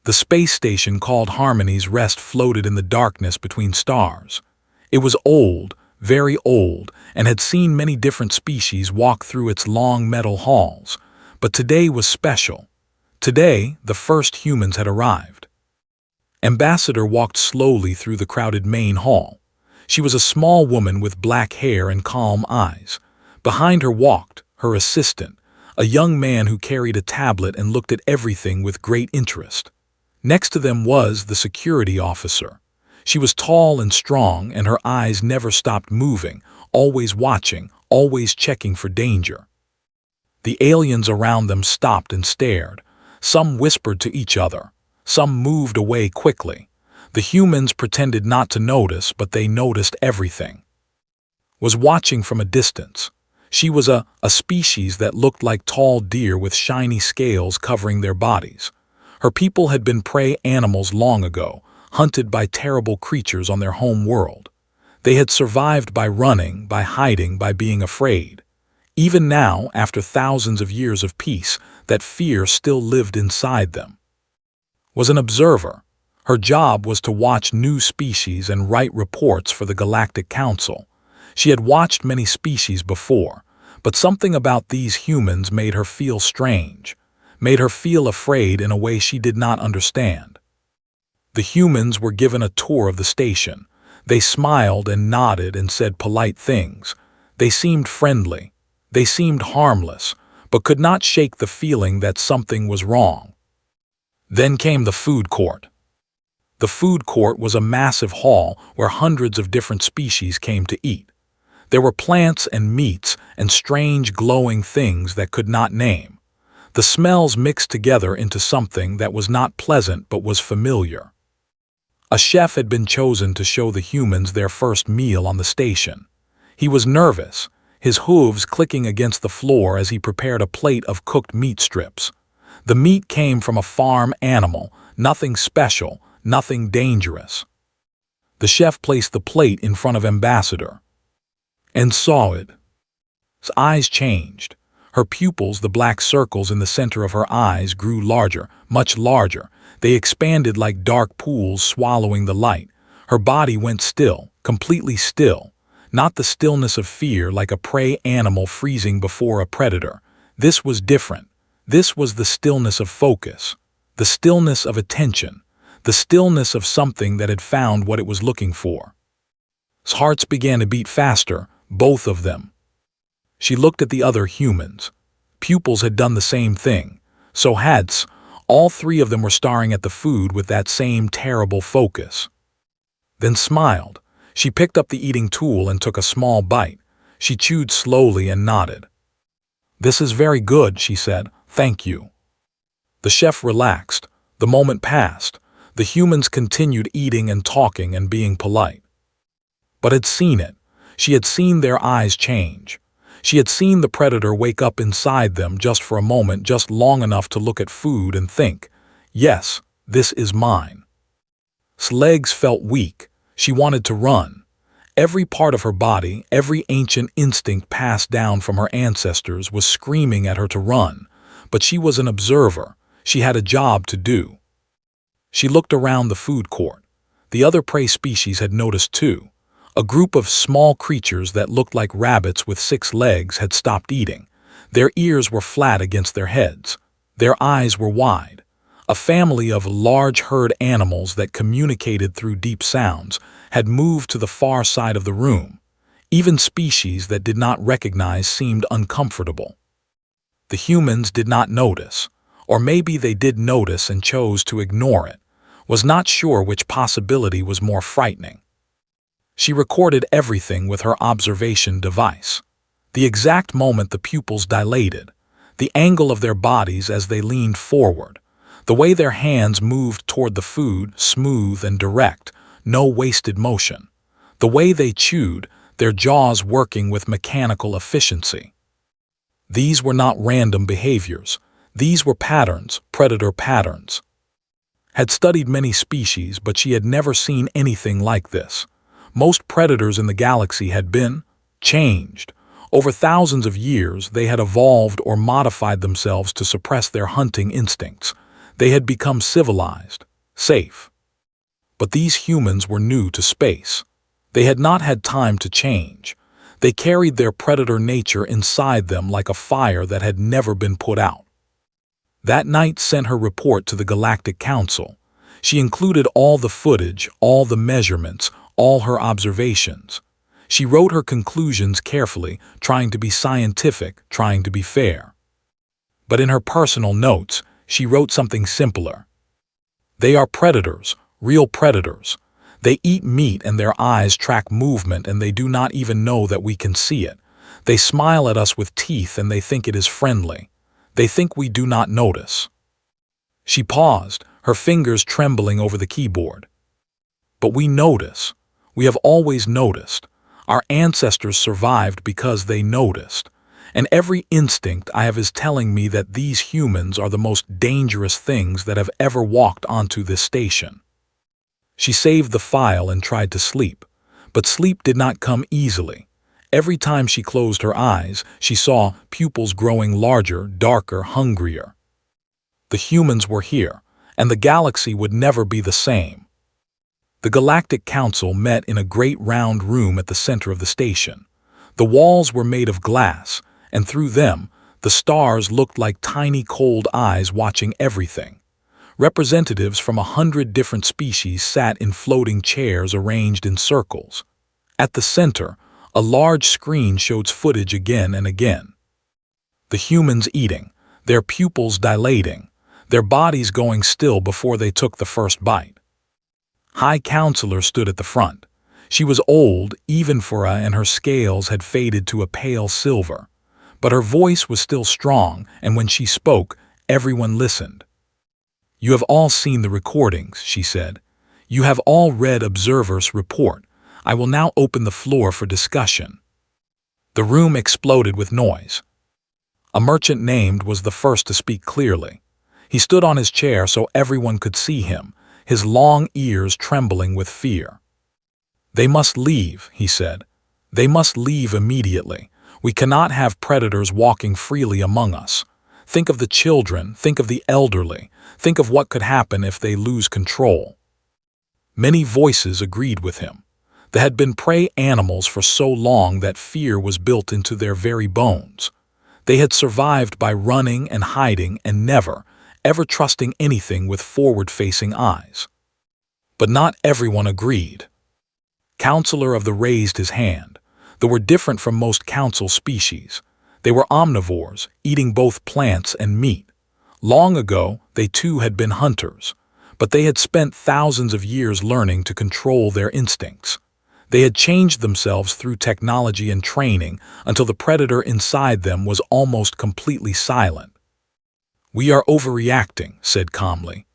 The space station called Harmony's Rest floated in the darkness between stars. It was old, very old, and had seen many different species walk through its long metal halls. But today was special. Today, the first humans had arrived. Ambassador walked slowly through the crowded main hall. She was a small woman with black hair and calm eyes. Behind her walked her assistant, a young man who carried a tablet and looked at everything with great interest. Next to them was the security officer. She was tall and strong, and her eyes never stopped moving, always watching, always checking for danger. The aliens around them stopped and stared. Some whispered to each other. Some moved away quickly. The humans pretended not to notice, but they noticed everything. Was watching from a distance. She was a species that looked like tall deer with shiny scales covering their bodies. Her people had been prey animals long ago, hunted by terrible creatures on their home world. They had survived by running, by hiding, by being afraid. Even now, after thousands of years of peace, that fear still lived inside them. Was an observer. Her job was to watch new species and write reports for the Galactic Council. She had watched many species before, but something about these humans made her feel strange, made her feel afraid in a way she did not understand. The humans were given a tour of the station. They smiled and nodded and said polite things. They seemed friendly. They seemed harmless, but could not shake the feeling that something was wrong. Then came the food court. The food court was a massive hall where hundreds of different species came to eat. There were plants and meats and strange glowing things that could not name. The smells mixed together into something that was not pleasant but was familiar. A chef had been chosen to show the humans their first meal on the station. He was nervous, his hooves clicking against the floor as he prepared a plate of cooked meat strips. The meat came from a farm animal, nothing special, nothing dangerous. The chef placed the plate in front of Ambassador and saw it. His eyes changed. Her pupils, the black circles in the center of her eyes, grew larger, much larger. They expanded like dark pools swallowing the light. Her body went still, completely still. Not the stillness of fear like a prey animal freezing before a predator. This was different. This was the stillness of focus, the stillness of attention, the stillness of something that had found what it was looking for. His hearts began to beat faster, both of them. She looked at the other humans. Pupils had done the same thing. So had all three of them were staring at the food with that same terrible focus. Then smiled. She picked up the eating tool and took a small bite. She chewed slowly and nodded. "This is very good," she said. "Thank you." The chef relaxed. The moment passed. The humans continued eating and talking and being polite. But had seen it. She had seen their eyes change. She had seen the predator wake up inside them just for a moment, just long enough to look at food and think, "Yes, this is mine." His legs felt weak. She wanted to run. Every part of her body, every ancient instinct passed down from her ancestors was screaming at her to run. But she was an observer. She had a job to do. She looked around the food court. The other prey species had noticed too. A group of small creatures that looked like rabbits with 6 legs had stopped eating. Their ears were flat against their heads. Their eyes were wide. A family of large herd animals that communicated through deep sounds had moved to the far side of the room. Even species that did not recognize seemed uncomfortable. The humans did not notice, or maybe they did notice and chose to ignore it, was not sure which possibility was more frightening. She recorded everything with her observation device. The exact moment the pupils dilated, the angle of their bodies as they leaned forward, the way their hands moved toward the food, smooth and direct, no wasted motion, the way they chewed, their jaws working with mechanical efficiency. These were not random behaviors. These were patterns, predator patterns. Had studied many species, but she had never seen anything like this. Most predators in the galaxy had been changed. Over thousands of years, they had evolved or modified themselves to suppress their hunting instincts. They had become civilized, safe. But these humans were new to space. They had not had time to change. They carried their predator nature inside them like a fire that had never been put out. That night sent her report to the Galactic Council. She included all the footage, all the measurements, all her observations. She wrote her conclusions carefully, trying to be scientific, trying to be fair. But in her personal notes, she wrote something simpler. They are predators, real predators. They eat meat and their eyes track movement and they do not even know that we can see it. They smile at us with teeth and they think it is friendly. They think we do not notice. She paused, her fingers trembling over the keyboard. But we notice. We have always noticed. Our ancestors survived because they noticed. And every instinct I have is telling me that these humans are the most dangerous things that have ever walked onto this station. She saved the file and tried to sleep, but sleep did not come easily. Every time she closed her eyes, she saw pupils growing larger, darker, hungrier. The humans were here, and the galaxy would never be the same. The Galactic Council met in a great round room at the center of the station. The walls were made of glass, and through them, the stars looked like tiny cold eyes watching everything. Representatives from 100 different species sat in floating chairs arranged in circles. At the center, a large screen showed footage again and again. The humans eating, their pupils dilating, their bodies going still before they took the first bite. High Counselor stood at the front. She was old, even for and her scales had faded to a pale silver. But her voice was still strong, and when she spoke, everyone listened. You have all seen the recordings, she said. You have all read Observer's report. I will now open the floor for discussion. The room exploded with noise. A merchant named was the first to speak clearly. He stood on his chair so everyone could see him, his long ears trembling with fear. They must leave, he said. They must leave immediately. We cannot have predators walking freely among us. Think of the children, think of the elderly, think of what could happen if they lose control. Many voices agreed with him. They had been prey animals for so long that fear was built into their very bones. They had survived by running and hiding and never, ever trusting anything with forward-facing eyes. But not everyone agreed. Counselor of the raised his hand. They were different from most council species. They were omnivores, eating both plants and meat. Long ago, they too had been hunters, but they had spent thousands of years learning to control their instincts. They had changed themselves through technology and training until the predator inside them was almost completely silent. We are overreacting, said calmly.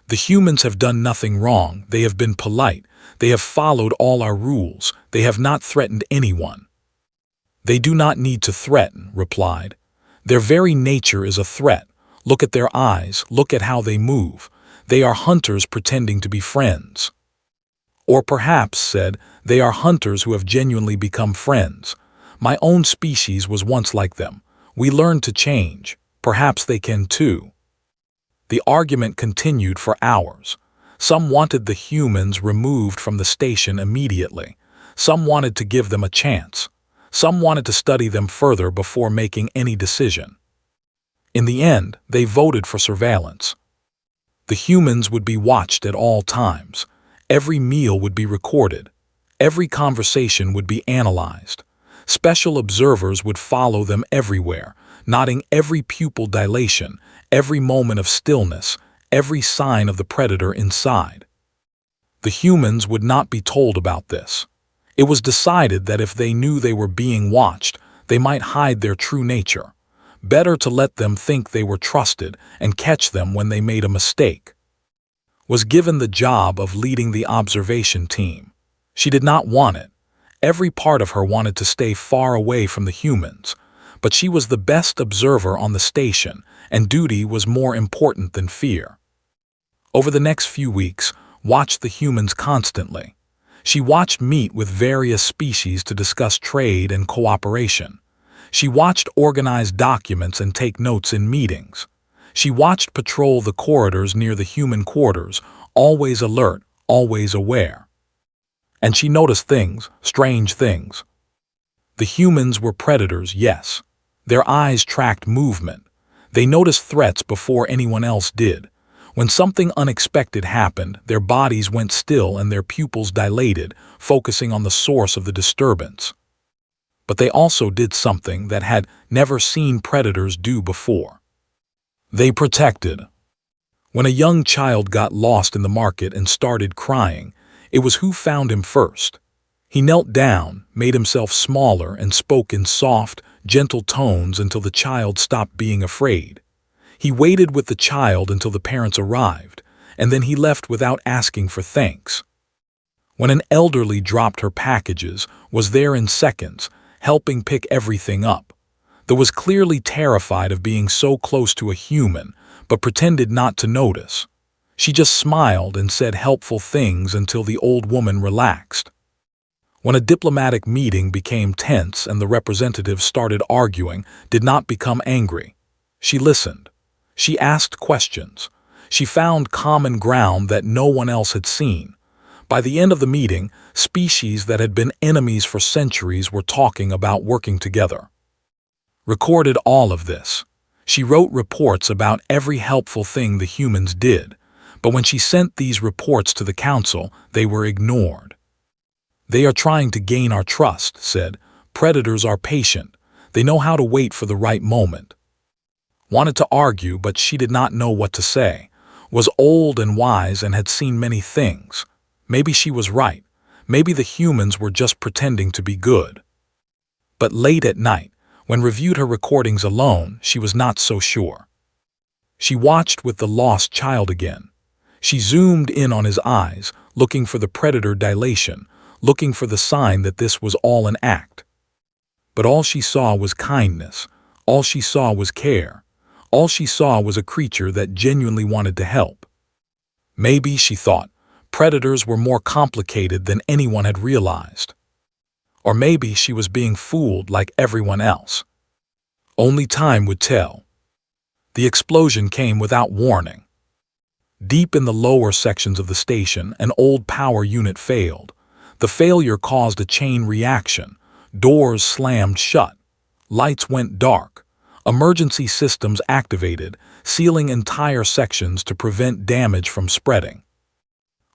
The humans have done nothing wrong. They have been polite. They have followed all our rules. They have not threatened anyone. They do not need to threaten, replied. Their very nature is a threat. Look at their eyes. Look at how they move. They are hunters pretending to be friends. Or perhaps, said, they are hunters who have genuinely become friends. My own species was once like them. We learned to change. Perhaps they can too. The argument continued for hours. Some wanted the humans removed from the station immediately. Some wanted to give them a chance. Some wanted to study them further before making any decision. In the end, they voted for surveillance. The humans would be watched at all times. Every meal would be recorded. Every conversation would be analyzed. Special observers would follow them everywhere, noting every pupil dilation, every moment of stillness, every sign of the predator inside. The humans would not be told about this. It was decided that if they knew they were being watched, they might hide their true nature. Better to let them think they were trusted and catch them when they made a mistake. Was given the job of leading the observation team. She did not want it. Every part of her wanted to stay far away from the humans, but she was the best observer on the station, and duty was more important than fear. Over the next few weeks, watched the humans constantly. She watched meet with various species to discuss trade and cooperation. She watched organize documents and take notes in meetings. She watched patrol the corridors near the human quarters, always alert, always aware. And she noticed things, strange things. The humans were predators, yes. Their eyes tracked movement. They noticed threats before anyone else did. When something unexpected happened, their bodies went still and their pupils dilated, focusing on the source of the disturbance. But they also did something that had never seen predators do before. They protected. When a young child got lost in the market and started crying, it was who found him first. He knelt down, made himself smaller, and spoke in soft, gentle tones until the child stopped being afraid. He waited with the child until the parents arrived, and then he left without asking for thanks. When an elderly dropped her packages, was there in seconds, helping pick everything up. That was clearly terrified of being so close to a human, but pretended not to notice. She just smiled and said helpful things until the old woman relaxed. When a diplomatic meeting became tense and the representatives started arguing, did not become angry. She listened. She asked questions. She found common ground that no one else had seen. By the end of the meeting, species that had been enemies for centuries were talking about working together. Recorded all of this. She wrote reports about every helpful thing the humans did, but when she sent these reports to the council, they were ignored. They are trying to gain our trust, said. Predators are patient. They know how to wait for the right moment. Wanted to argue, but she did not know what to say. Was old and wise and had seen many things. Maybe she was right. Maybe the humans were just pretending to be good. But late at night, when reviewed her recordings alone, she was not so sure. She watched with the lost child again. She zoomed in on his eyes, looking for the predator dilation, looking for the sign that this was all an act. But all she saw was kindness. All she saw was care. All she saw was a creature that genuinely wanted to help. Maybe, she thought, predators were more complicated than anyone had realized. Or maybe she was being fooled like everyone else. Only time would tell. The explosion came without warning. Deep in the lower sections of the station, an old power unit failed. The failure caused a chain reaction. Doors slammed shut. Lights went dark. Emergency systems activated, sealing entire sections to prevent damage from spreading.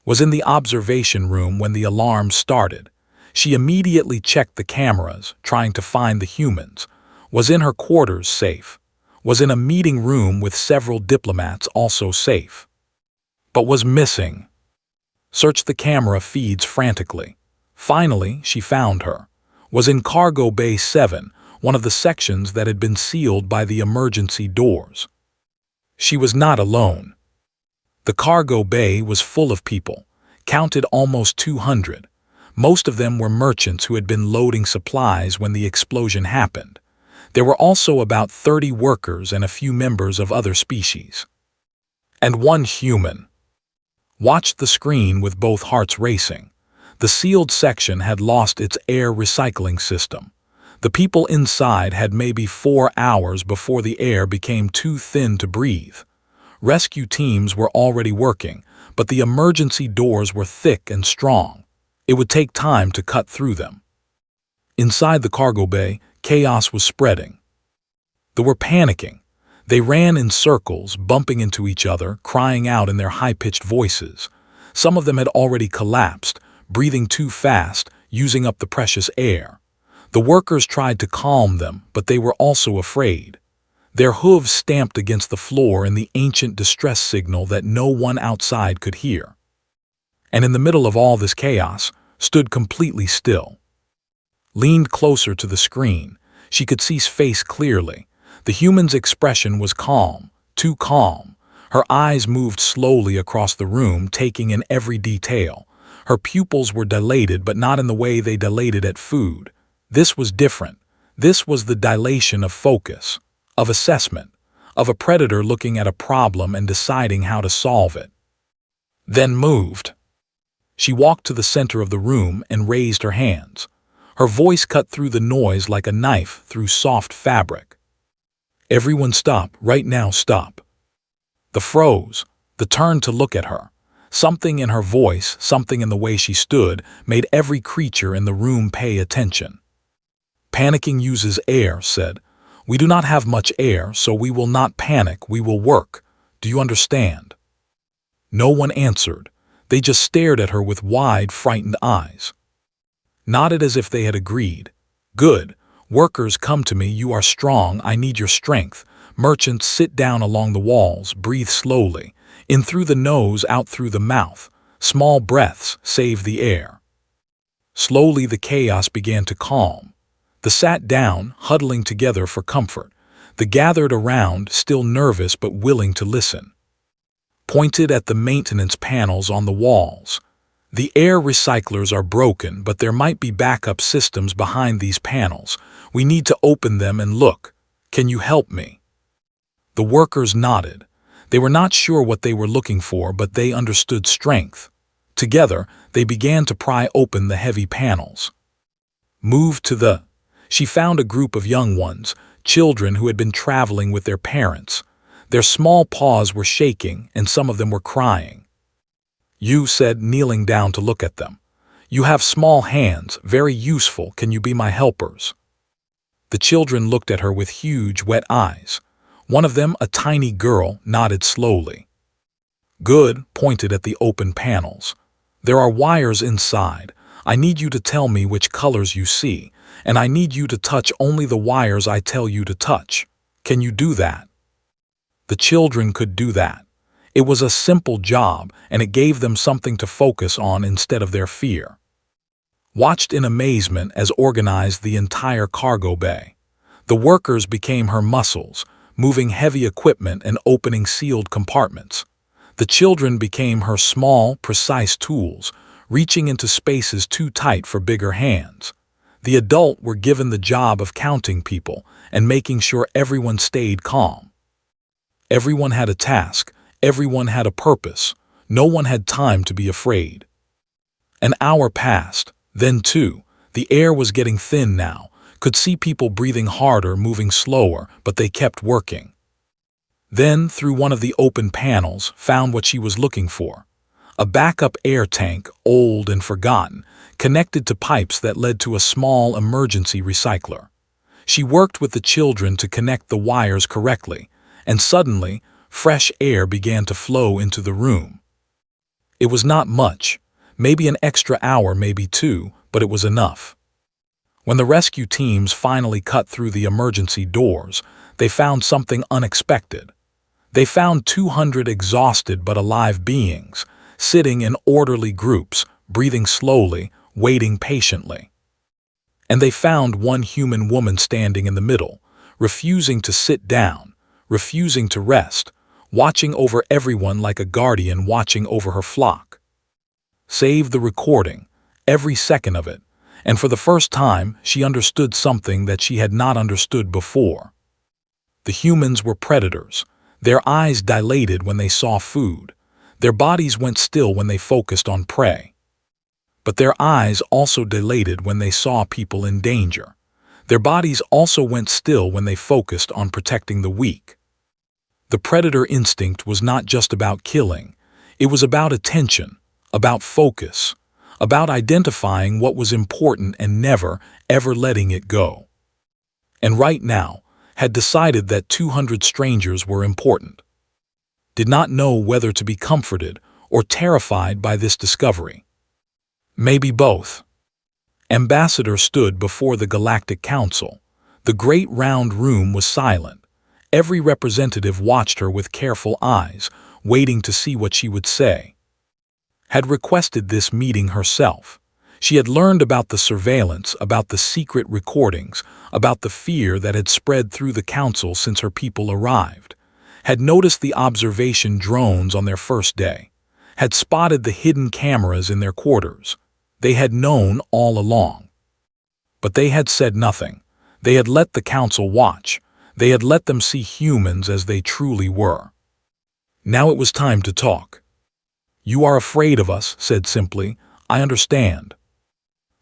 Was in the observation room when the alarm started. She immediately checked the cameras, trying to find the humans. Was in her quarters safe. Was in a meeting room with several diplomats, also safe. But was missing. Searched the camera feeds frantically. Finally, she found her. Was in Cargo Bay 7, one of the sections that had been sealed by the emergency doors. She was not alone. The cargo bay was full of people, counted almost 200. Most of them were merchants who had been loading supplies when the explosion happened. There were also about 30 workers and a few members of other species. And one human. Watched the screen with both hearts racing. The sealed section had lost its air recycling system. The people inside had maybe 4 hours before the air became too thin to breathe. Rescue teams were already working, but the emergency doors were thick and strong. It would take time to cut through them. Inside the cargo bay, chaos was spreading. They were panicking. They ran in circles, bumping into each other, crying out in their high-pitched voices. Some of them had already collapsed, breathing too fast, using up the precious air. The workers tried to calm them, but they were also afraid. Their hooves stamped against the floor in the ancient distress signal that no one outside could hear. And in the middle of all this chaos, stood completely still. Leaned closer to the screen, she could see his face clearly. The human's expression was calm, too calm. Her eyes moved slowly across the room, taking in every detail. Her pupils were dilated, but not in the way they dilated at food. This was different. This was the dilation of focus, of assessment, of a predator looking at a problem and deciding how to solve it. Then moved. She walked to the center of the room and raised her hands. Her voice cut through the noise like a knife through soft fabric. Everyone stop, right now stop. The froze, the turn to look at her. Something in her voice, something in the way she stood, made every creature in the room pay attention. Panicking uses air, said. We do not have much air, so we will not panic, we will work. Do you understand? No one answered. They just stared at her with wide, frightened eyes. Nodded as if they had agreed. Good. Workers, come to me, you are strong, I need your strength. Merchants, sit down along the walls, breathe slowly. In through the nose, out through the mouth. Small breaths, save the air. Slowly the chaos began to calm. They sat down, huddling together for comfort. They gathered around, still nervous but willing to listen. Pointed at the maintenance panels on the walls. The air recyclers are broken, but there might be backup systems behind these panels. We need to open them and look. Can you help me? The workers nodded. They were not sure what they were looking for, but they understood strength. Together, they began to pry open the heavy panels. Moved to the... She found a group of young ones, children who had been traveling with their parents. Their small paws were shaking, and some of them were crying. You said, kneeling down to look at them. You have small hands, very useful, can you be my helpers? The children looked at her with huge, wet eyes. One of them, a tiny girl, nodded slowly. Good, pointed at the open panels. There are wires inside. I need you to tell me which colors you see, and I need you to touch only the wires I tell you to touch. Can you do that? The children could do that. It was a simple job, and it gave them something to focus on instead of their fear. Watched in amazement as organized the entire cargo bay. The workers became her muscles, moving heavy equipment and opening sealed compartments. The children became her small, precise tools, reaching into spaces too tight for bigger hands. The adult were given the job of counting people and making sure everyone stayed calm. Everyone had a task, everyone had a purpose, no one had time to be afraid. An hour passed, then two. The air was getting thin now, could see people breathing harder, moving slower, but they kept working. Then, through one of the open panels, found what she was looking for. A backup air tank, old and forgotten, connected to pipes that led to a small emergency recycler. She worked with the children to connect the wires correctly, and suddenly, fresh air began to flow into the room. It was not much, maybe an extra hour, maybe two, but it was enough. When the rescue teams finally cut through the emergency doors, they found something unexpected. They found 200 exhausted but alive beings, sitting in orderly groups, breathing slowly, waiting patiently. And they found one human woman standing in the middle, refusing to sit down, refusing to rest, watching over everyone like a guardian watching over her flock. Save the recording, every second of it, and for the first time she understood something that she had not understood before. The humans were predators. Their eyes dilated when they saw food. Their bodies went still when they focused on prey. But their eyes also dilated when they saw people in danger. Their bodies also went still when they focused on protecting the weak. The predator instinct was not just about killing. It was about attention, about focus, about identifying what was important and never, ever letting it go. And right now, had decided that 200 strangers were important. Did not know whether to be comforted or terrified by this discovery. Maybe both. Ambassador stood before the Galactic Council. The great round room was silent. Every representative watched her with careful eyes, waiting to see what she would say. Had requested this meeting herself. She had learned about the surveillance, about the secret recordings, about the fear that had spread through the council since her people arrived. Had noticed the observation drones on their first day. Had spotted the hidden cameras in their quarters. They had known all along. But they had said nothing. They had let the council watch. They had let them see humans as they truly were. Now it was time to talk. You are afraid of us, said simply. I understand.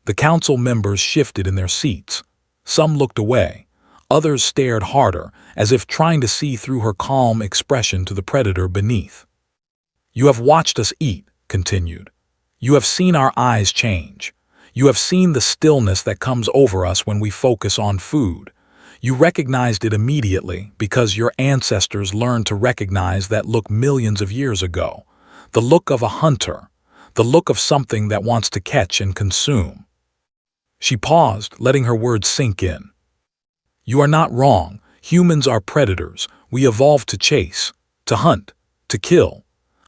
The council members shifted in their seats. Some looked away. Others stared harder, as if trying to see through her calm expression to the predator beneath. "You have watched us eat," continued. "You have seen our eyes change. You have seen the stillness that comes over us when we focus on food. You recognized it immediately because your ancestors learned to recognize that look millions of years ago. The look of a hunter, the look of something that wants to catch and consume." She paused, letting her words sink in. "You are not wrong. Humans are predators. We evolved to chase, to hunt, to kill.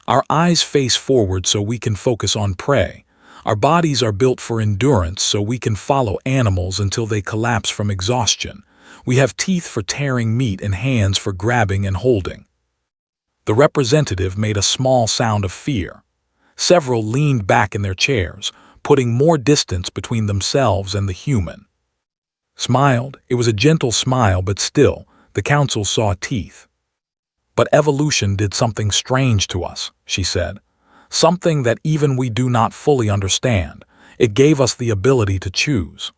Our eyes face forward so we can focus on prey. Our bodies are built for endurance so we can follow animals until they collapse from exhaustion. We have teeth for tearing meat and hands for grabbing and holding." The representative made a small sound of fear. Several leaned back in their chairs, putting more distance between themselves and the human. Smiled. It was a gentle smile, but still, the council saw teeth. "But evolution did something strange to us," she said. "Something that even we do not fully understand. It gave us the ability to choose."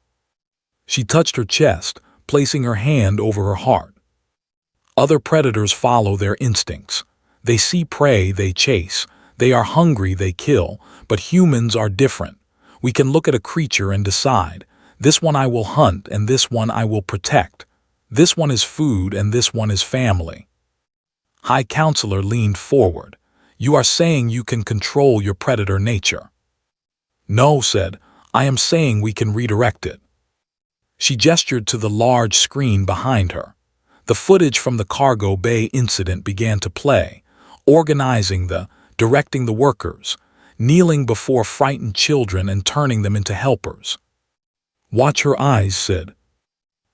She touched her chest, placing her hand over her heart. "Other predators follow their instincts. They see prey, they chase. They are hungry, they kill. But humans are different. We can look at a creature and decide, this one I will hunt and this one I will protect. This one is food and this one is family." High Counselor leaned forward. "You are saying you can control your predator nature." "No," said, "I am saying we can redirect it." She gestured to the large screen behind her. The footage from the cargo bay incident began to play, directing the workers, kneeling before frightened children and turning them into helpers. "Watch her eyes," said.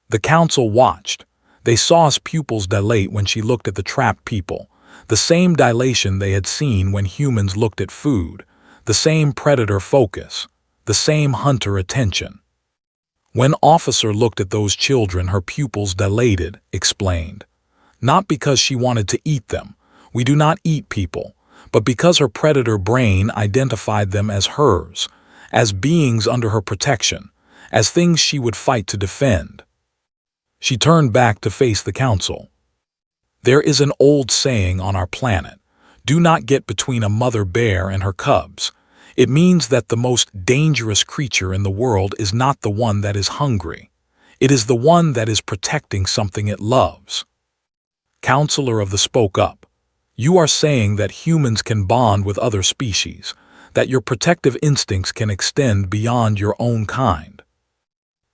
The council watched. They saw Pupils dilate when she looked at the trapped people, the same dilation they had seen when humans looked at food, the same predator focus, the same hunter attention. "When Officer looked at those children, her pupils dilated," explained. "Not because she wanted to eat them. We do not eat people. But because her predator brain identified them as hers, as beings under her protection, as things she would fight to defend." She turned back to face the council. "There is an old saying on our planet, do not get between a mother bear and her cubs. It means that the most dangerous creature in the world is not the one that is hungry. It is the one that is protecting something it loves." Counselor of the spoke up. "You are saying that humans can bond with other species, that your protective instincts can extend beyond your own kind."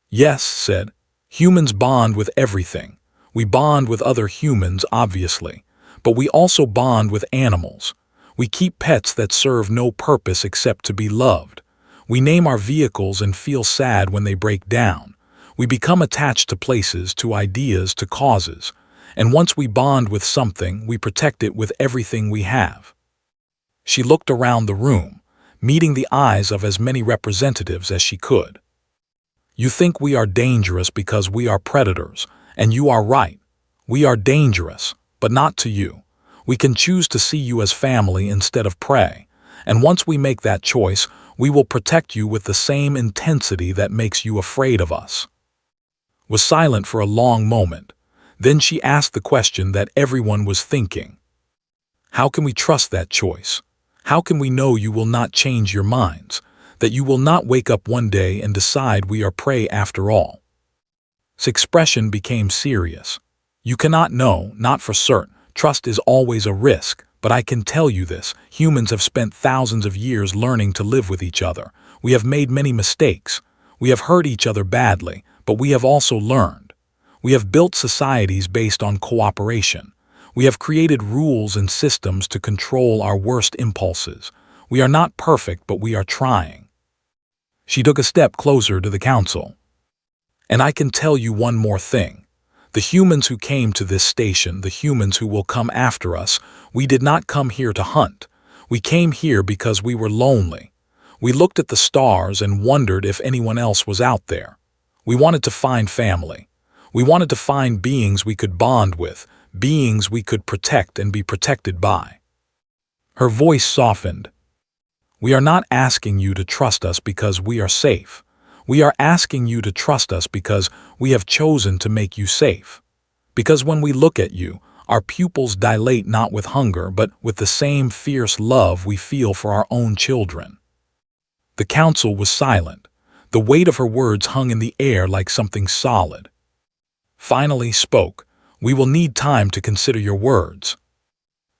"Yes," said. "Humans bond with everything. We bond with other humans, obviously, but we also bond with animals. We keep pets that serve no purpose except to be loved. We name our vehicles and feel sad when they break down. We become attached to places, to ideas, to causes. And once we bond with something, we protect it with everything we have." She looked around the room, meeting the eyes of as many representatives as she could. "You think we are dangerous because we are predators, and you are right. We are dangerous, but not to you. We can choose to see you as family instead of prey, and once we make that choice, we will protect you with the same intensity that makes you afraid of us." Was silent for a long moment. Then she asked the question that everyone was thinking. "How can we trust that choice? How can we know you will not change your minds, that you will not wake up one day and decide we are prey after all?" His expression became serious. "You cannot know, not for certain. Trust is always a risk, but I can tell you this, humans have spent thousands of years learning to live with each other. We have made many mistakes. We have hurt each other badly, but we have also learned. We have built societies based on cooperation. We have created rules and systems to control our worst impulses. We are not perfect, but we are trying." She took a step closer to the council. "And I can tell you one more thing. The humans who came to this station, the humans who will come after us, we did not come here to hunt. We came here because we were lonely. We looked at the stars and wondered if anyone else was out there. We wanted to find family. We wanted to find beings we could bond with, beings we could protect and be protected by." Her voice softened. "We are not asking you to trust us because we are safe. We are asking you to trust us because we have chosen to make you safe. Because when we look at you, our pupils dilate not with hunger, but with the same fierce love we feel for our own children." The council was silent. The weight of her words hung in the air like something solid. Finally spoke, "We will need time to consider your words."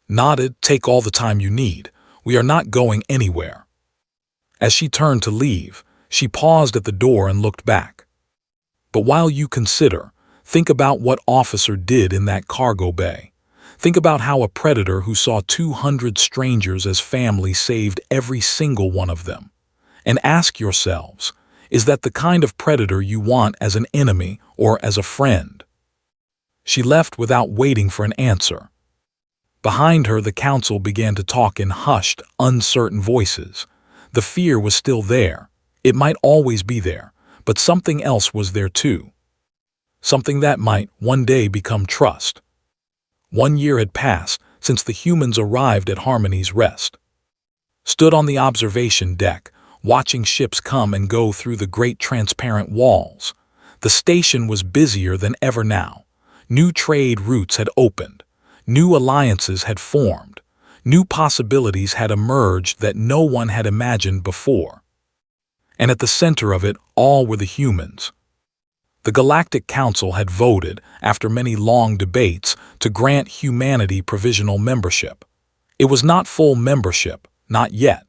Nodded, "Take all the time you need. We are not going anywhere." As she turned to leave, she paused at the door and looked back. "But while you consider, think about what officer did in that cargo bay. Think about how a predator who saw 200 strangers as family saved every single one of them. And ask yourselves, is that the kind of predator you want as an enemy or as a friend?" She left without waiting for an answer. Behind her, the council began to talk in hushed, uncertain voices. The fear was still there. It might always be there, but something else was there too. Something that might one day become trust. 1 year had passed since the humans arrived at Harmony's Rest. Stood on the observation deck, watching ships come and go through the great transparent walls. The station was busier than ever now. New trade routes had opened. New alliances had formed. New possibilities had emerged that no one had imagined before. And at the center of it all were the humans. The Galactic Council had voted, after many long debates, to grant humanity provisional membership. It was not full membership, not yet.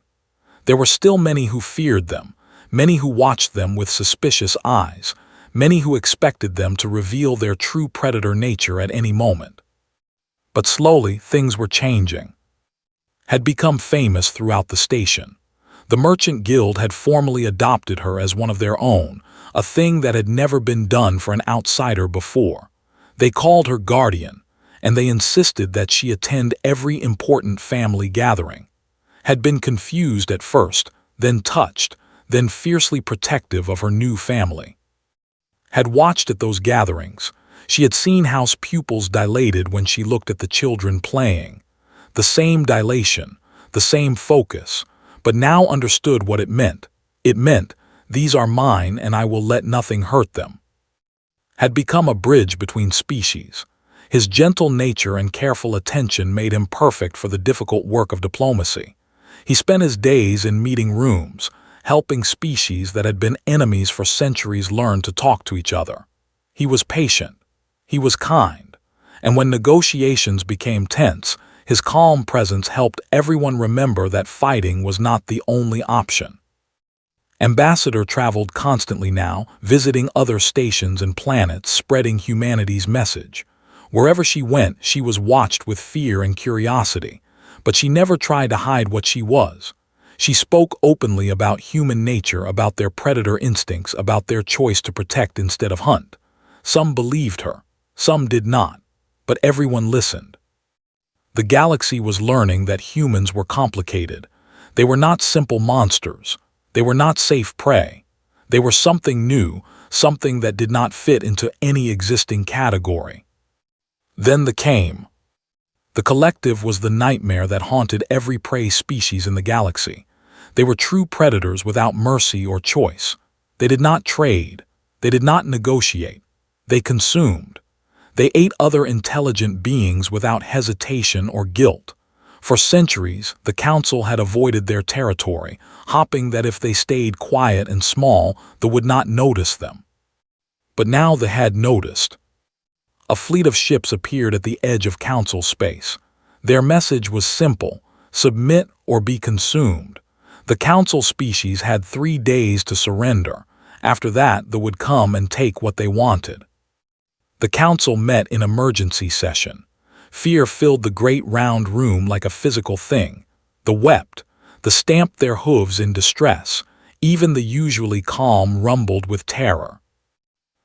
There were still many who feared them, many who watched them with suspicious eyes, many who expected them to reveal their true predator nature at any moment. But slowly things were changing. Had become famous throughout the station. The Merchant Guild had formally adopted her as one of their own, a thing that had never been done for an outsider before. They called her Guardian, and they insisted that she attend every important family gathering. Had been confused at first, then touched, then fiercely protective of her new family. Had watched at those gatherings. She had seen how pupils dilated when she looked at the children playing. The same dilation, the same focus, but now understood what it meant. It meant, these are mine and I will let nothing hurt them. Had become a bridge between species. His gentle nature and careful attention made him perfect for the difficult work of diplomacy. He spent his days in meeting rooms, helping species that had been enemies for centuries learn to talk to each other. He was patient. He was kind. And when negotiations became tense, his calm presence helped everyone remember that fighting was not the only option. Ambassador traveled constantly now, visiting other stations and planets, spreading humanity's message. Wherever she went, she was watched with fear and curiosity, but she never tried to hide what she was. She spoke openly about human nature, about their predator instincts, about their choice to protect instead of hunt. Some believed her, some did not, but everyone listened. The galaxy was learning that humans were complicated. They were not simple monsters. They were not safe prey. They were something new, something that did not fit into any existing category. Then the came. The collective was the nightmare that haunted every prey species in the galaxy. They were true predators without mercy or choice. They did not trade. They did not negotiate. They consumed. They ate other intelligent beings without hesitation or guilt. For centuries, the Council had avoided their territory, hoping that if they stayed quiet and small, they would not notice them. But now they had noticed. A fleet of ships appeared at the edge of Council space. Their message was simple: submit or be consumed. The Council species had 3 days to surrender. After that, they would come and take what they wanted. The Council met in emergency session. Fear filled the great round room like a physical thing. They wept. They stamped their hooves in distress. Even the usually calm rumbled with terror.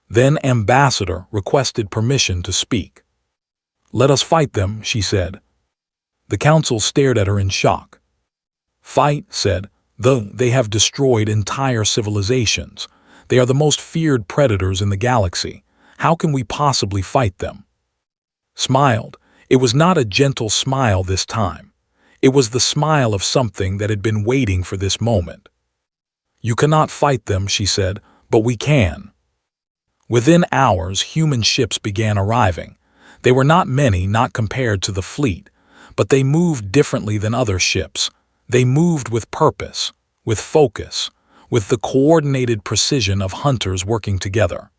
Then Ambassador requested permission to speak. "Let us fight them," she said. The Council stared at her in shock. "Fight," said, "though they have destroyed entire civilizations. They are the most feared predators in the galaxy. How can we possibly fight them?" Smiled. It was not a gentle smile this time. It was the smile of something that had been waiting for this moment. "You cannot fight them," she said, but we can. Within hours, human ships began arriving. They were not many, not compared to the fleet, but they moved differently than other ships. They moved with purpose, with focus, with the coordinated precision of hunters working together.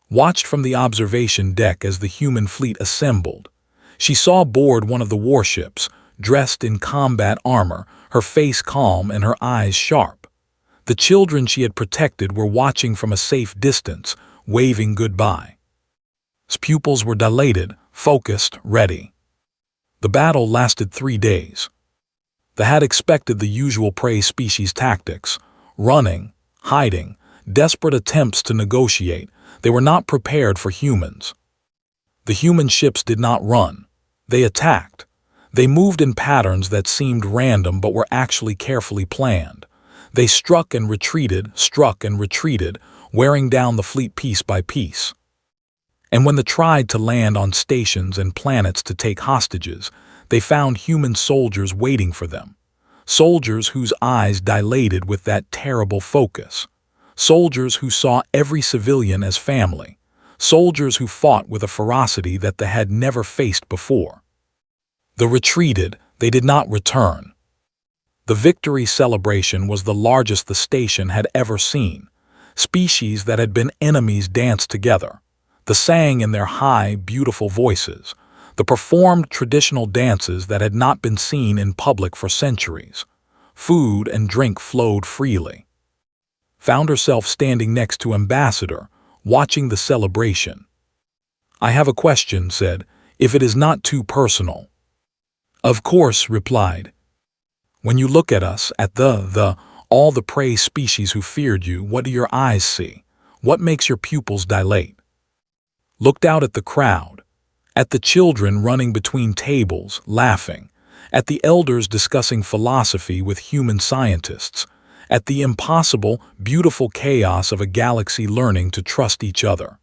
Watched from the observation deck as the human fleet assembled, she saw aboard one of the warships, dressed in combat armor, her face calm and her eyes sharp. The children she had protected were watching from a safe distance, waving goodbye. His pupils were dilated, focused, ready. The battle lasted 3 days. They had expected the usual prey species tactics: running, hiding, desperate attempts to negotiate. They were not prepared for humans. The human ships did not run. They attacked. They moved in patterns that seemed random but were actually carefully planned. They struck and retreated, wearing down the fleet piece by piece. And when they tried to land on stations and planets to take hostages, they found human soldiers waiting for them. Soldiers whose eyes dilated with that terrible focus. Soldiers who saw every civilian as family. Soldiers who fought with a ferocity that they had never faced before. They retreated, they did not return. The victory celebration was the largest the station had ever seen. Species that had been enemies danced together. They sang in their high, beautiful voices. They performed traditional dances that had not been seen in public for centuries. Food and drink flowed freely. Found herself standing next to Ambassador, watching the celebration. "I have a question," said, "if it is not too personal." "Of course," replied. "When you look at us, at all the prey species who feared you, what do your eyes see? What makes your pupils dilate?" Looked out at the crowd, at the children running between tables, laughing, at the elders discussing philosophy with human scientists, at the impossible, beautiful chaos of a galaxy learning to trust each other.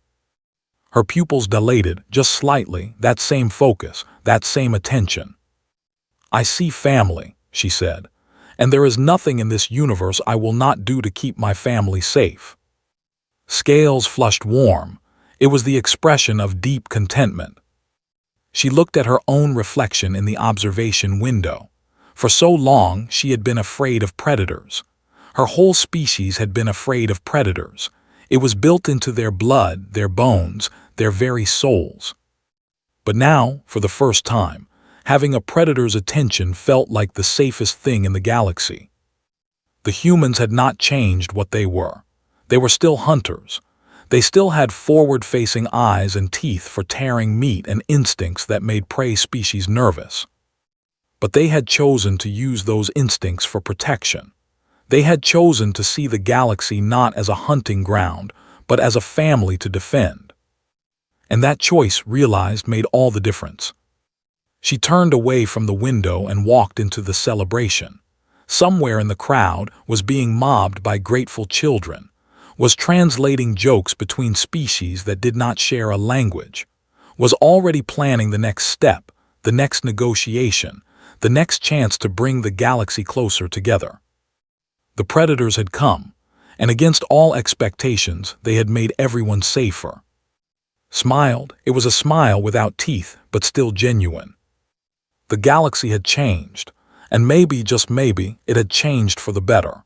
Her pupils dilated, just slightly, that same focus, that same attention. "I see family," she said, "and there is nothing in this universe I will not do to keep my family safe." Scales flushed warm. It was the expression of deep contentment. She looked at her own reflection in the observation window. For so long, she had been afraid of predators. Her whole species had been afraid of predators. It was built into their blood, their bones, their very souls. But now, for the first time, having a predator's attention felt like the safest thing in the galaxy. The humans had not changed what they were. They were still hunters. They still had forward-facing eyes and teeth for tearing meat and instincts that made prey species nervous. But they had chosen to use those instincts for protection. They had chosen to see the galaxy not as a hunting ground, but as a family to defend. And that choice, realized, made all the difference. She turned away from the window and walked into the celebration. Somewhere in the crowd was being mobbed by grateful children, was translating jokes between species that did not share a language, was already planning the next step, the next negotiation, the next chance to bring the galaxy closer together. The predators had come, and against all expectations, they had made everyone safer. Smiled, it was a smile without teeth, but still genuine. The galaxy had changed, and maybe, just maybe, it had changed for the better.